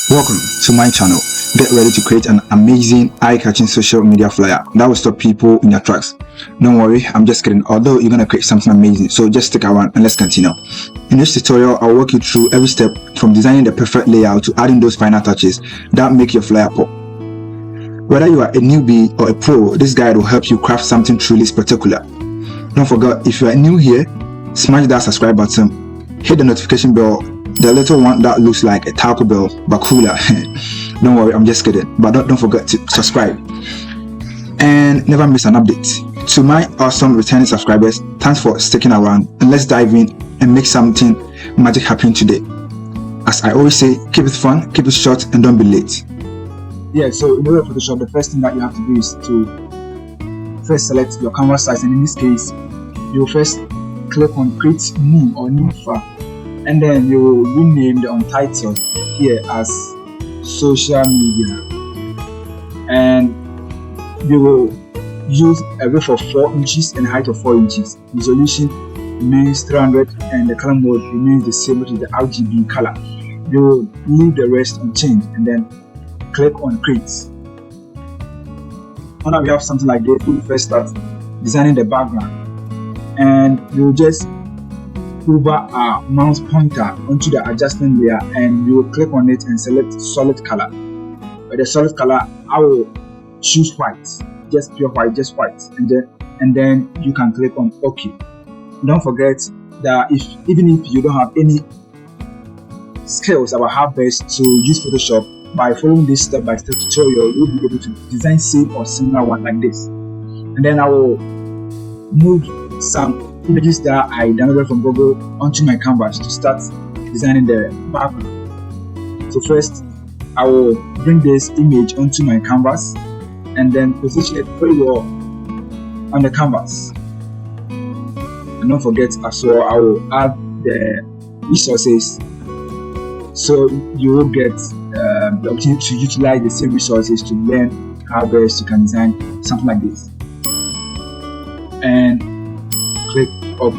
Welcome to my channel. Get ready to create an amazing eye-catching social media flyer that will stop people in their tracks. Don't worry, I'm just kidding. Although you're gonna create something amazing, so just stick around and let's continue. In this tutorial, I'll walk you through every step from designing the perfect layout to adding those final touches that make your flyer pop. Whether you are a newbie or a pro, this guide will help you craft something truly spectacular. Don't forget, if you are new here, smash that subscribe button, hit the notification bell, the little one that looks like a Taco Bell but cooler. Don't worry, I'm just kidding. But don't forget to subscribe and never miss an update. To my awesome returning subscribers, thanks for sticking around, and let's dive in and make something magic happen today. As I always say, keep it fun, keep it short, and don't be late. Yeah, so in Adobe Photoshop, the first thing that you have to do is to first select your canvas size, and in this case, you will first click on create new or new file, and then you will rename the untitled here as social media, and you will use a width of 4 inches and height of 4 inches. Resolution remains 300 and the color mode remains the same, which is the RGB color. You will leave the rest unchanged and then click on create. Now we have something like this. We first start designing the background, and you will just hover our mouse pointer onto the adjustment layer, and you will click on it and select solid color. With the solid color, I will choose white, just pure white, just white, and then you can click on OK. Don't forget that even if you don't have any skills about how best to use Photoshop, by following this step-by-step tutorial, you'll be able to design same or similar one like this. And then I will move some images that I downloaded from Google onto my canvas to start designing the background. So first, I will bring this image onto my canvas and then position it very well on the canvas. And don't forget as well, I will add the resources, so you will get the opportunity to utilize the same resources to learn how best you can design something like this. And click OK.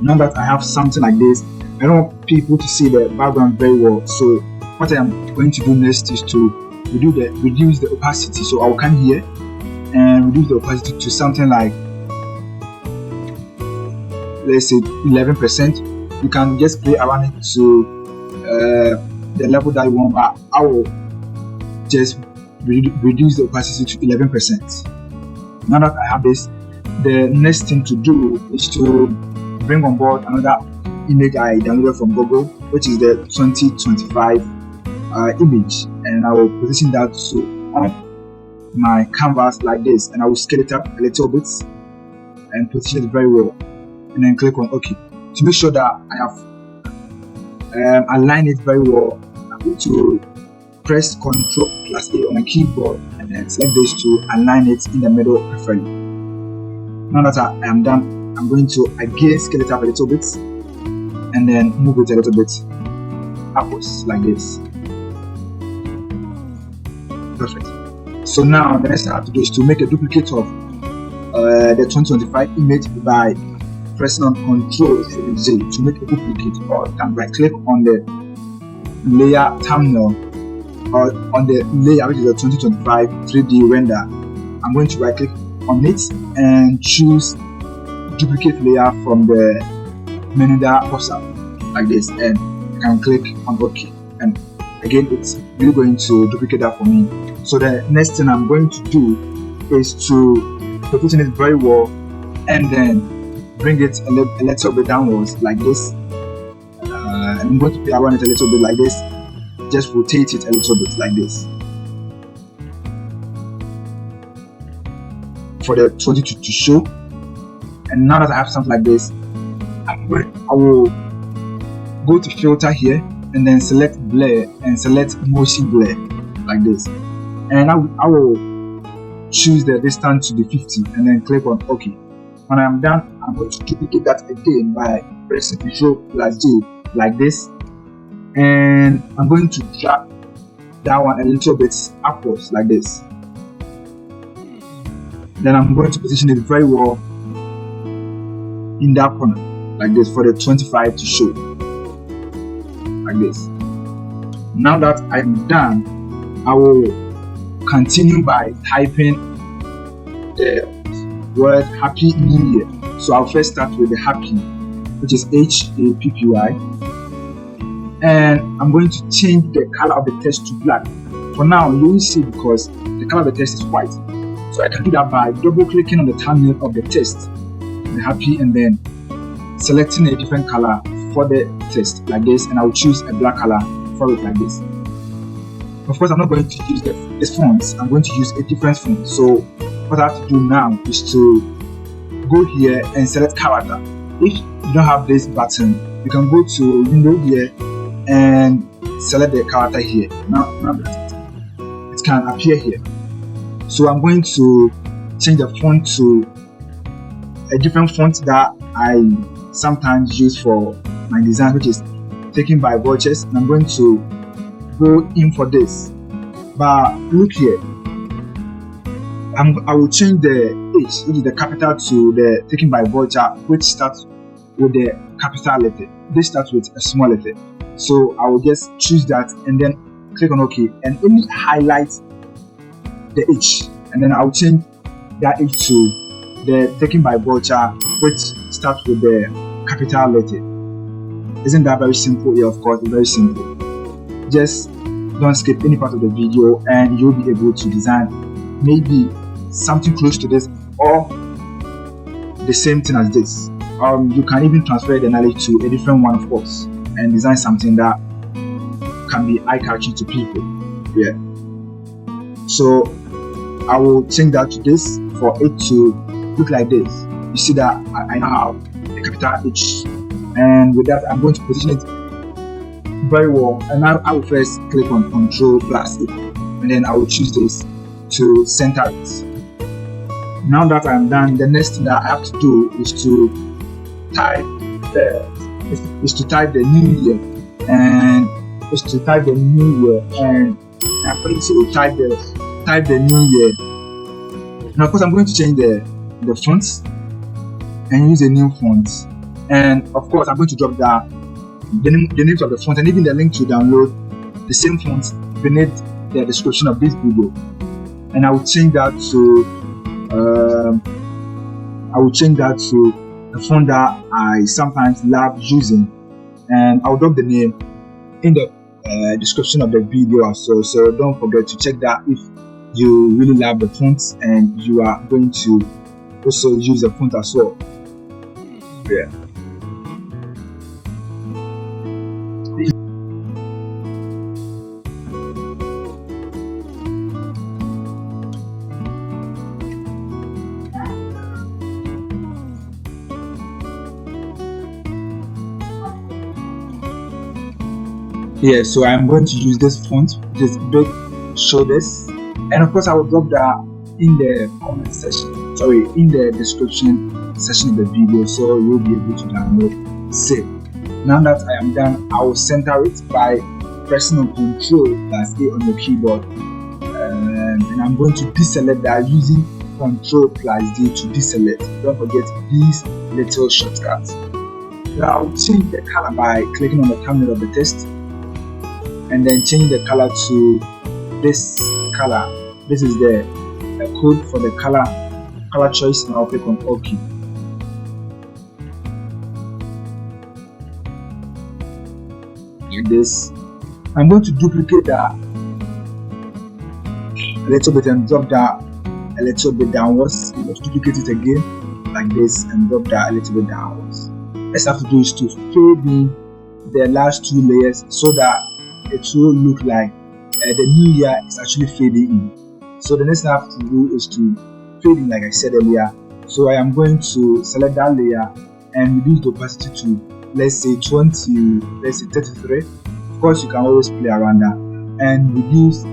Now that I have something like this, I don't want people to see the background very well. So what I am going to do next is to reduce the opacity. So I will come here and reduce the opacity to something like, let's say 11%. You can just play around it to the level that you want. I will just reduce the opacity to 11%. Now that I have this, the next thing to do is to bring on board another image I downloaded from Google, which is the 2025 image, and I will position that on my canvas like this, and I will scale it up a little bit and position it very well, and then click on OK. To make sure that I have aligned it very well, I'm going to press Ctrl+A on my keyboard and then select this to align it in the middle preferably. Now that I am done, I'm going to again scale it up a little bit and then move it a little bit upwards like this. Perfect. So now the next thing I have to do is to make a duplicate of the 2025 image by pressing on Ctrl+Z to make a duplicate, or you can right click on the layer thumbnail or on the layer which is the 2025 3D render. I'm going to right click on it and choose duplicate layer from the menu that pops up like this, and you can click on OK, and again it's really going to duplicate that for me. So the next thing I'm going to do is to position it very well and then bring it a little bit downwards like this. I'm going to play around it a little bit like this, just rotate it a little bit like this for the 22 to show. And now that I have something like this, I will go to filter here and then select blur and select motion blur like this, and I will choose the distance to be 50 and then click on OK. When I'm done, I'm going to duplicate that again by pressing Ctrl+J like this, and I'm going to drag that one a little bit upwards like this. Then I'm going to position it very well in that corner like this for the 25 to show like this. Now that I'm done, I will continue by typing the word Happy New Year. So I'll first start with the happy, which is HAPPY, and I'm going to change the color of the text to black. For now, you will see because the color of the text is white. So I can do that by double clicking on the thumbnail of the text, the happy, and then selecting a different color for the text like this, and I will choose a black color for it like this. Of course, I'm not going to use this font. I'm going to use a different font. So what I have to do now is to go here and select character. If you don't have this button, you can go to window here and select the character here. Now it can appear here. So I'm going to change the font to a different font that I sometimes use for my design, which is taken by Vultures, and I'm going to go in for this. But look here, I will change the H, which is the capital, to the taken by Vulture, which starts with the capital letter. This starts with a small letter. So I will just choose that and then click on OK, and only highlight the H, and then I'll change that H to the taken by Vulture, which starts with the capital letter. Isn't that very simple? Yeah, of course, it's very simple. Just don't skip any part of the video and you'll be able to design maybe something close to this or the same thing as this. You can even transfer the knowledge to a different one, of course, and design something that can be eye-catching to people. Yeah. So I will change that to this for it to look like this. You see that I now have a capital H, and with that I'm going to position it very well. And now I will first click on Ctrl+A, and then I will choose this to center it. Now that I'm done, the next thing that I have to do is to type the new year, and I'm going to type the new year. Now of course I'm going to change the fonts and use a new font, and of course I'm going to drop the names of the font and even the link to download the same font beneath the description of this video. And I will change that to the font that I sometimes love using, and I'll drop the name in the description of the video as well. So don't forget to check that if you really love the fonts and you are going to also use the font as well. Yeah. Yeah, so I'm going to use this font, this big shoulders, and of course I will drop that in the comment section, in the description section of the video, so you'll be able to download save. Now that I am done, I will center it by pressing on Ctrl+A on your keyboard, and I'm going to deselect that using Ctrl+D to deselect. Don't forget these little shortcuts. Now I'll change the color by clicking on the thumbnail of the text, and then change the color to this color. This is the code for the color choice, and I'll click on OK. This, I'm going to duplicate that a little bit and drop that a little bit downwards. Let's duplicate it again like this and drop that a little bit downwards. Next I have to do is to fade in the last two layers so that it will look like the new year is actually fading in. So the next thing I have to do is to fade in, like I said earlier. So I am going to select that layer and reduce the opacity to, let's say 20, let's say 33. Of course you can always play around that, and reduce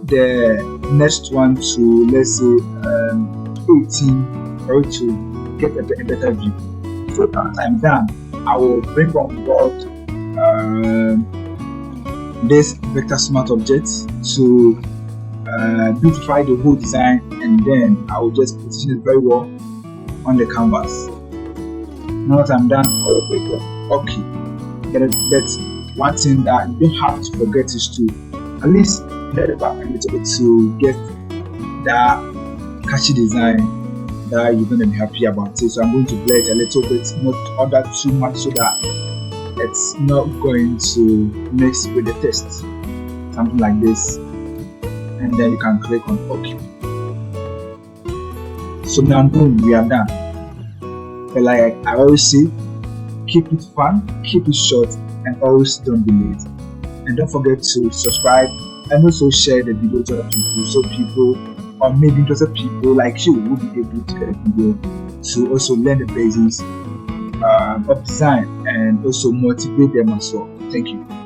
the next one to, let's say 18, for it to get a better view. So that I'm done, I will bring on board this vector smart object to beautify the whole design, and then I will just position it very well on the canvas. Now that I'm done, I will click on OK. But one thing that you don't have to forget is to at least let it back a little bit to get that catchy design that you're going to be happy about it. So I'm going to blur it a little bit, not order too much so that it's not going to mix with the text. Something like this. And then you can click on OK. So now boom, we are done. But like I always say, keep it fun, keep it short, and always don't be late. And don't forget to subscribe and also share the video to other people, so people or maybe interested people like you will be able to get a video to also learn the basics of design and also motivate them as well. Thank you.